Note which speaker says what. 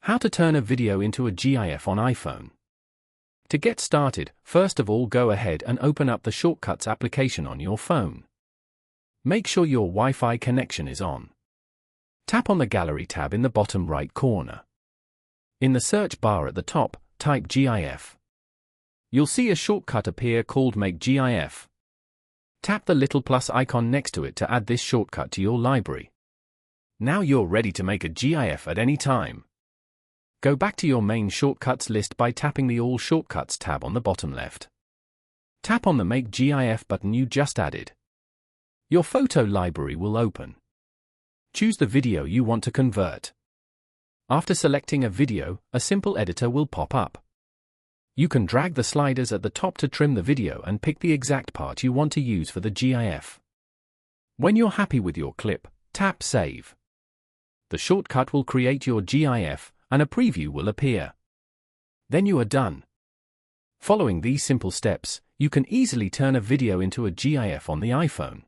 Speaker 1: How to turn a video into a GIF on iPhone. To get started, first of all go ahead and open up the Shortcuts application on your phone. Make sure your Wi-Fi connection is on. Tap on the Gallery tab in the bottom right corner. In the search bar at the top, type GIF. You'll see a shortcut appear called Make GIF. Tap the little plus icon next to it to add this shortcut to your library. Now you're ready to make a GIF at any time. Go back to your main shortcuts list by tapping the All Shortcuts tab on the bottom left. Tap on the Make GIF button you just added. Your photo library will open. Choose the video you want to convert. After selecting a video, a simple editor will pop up. You can drag the sliders at the top to trim the video and pick the exact part you want to use for the GIF. When you're happy with your clip, tap Save. The shortcut will create your GIF, and a preview will appear. Then you are done. Following these simple steps, you can easily turn a video into a GIF on the iPhone.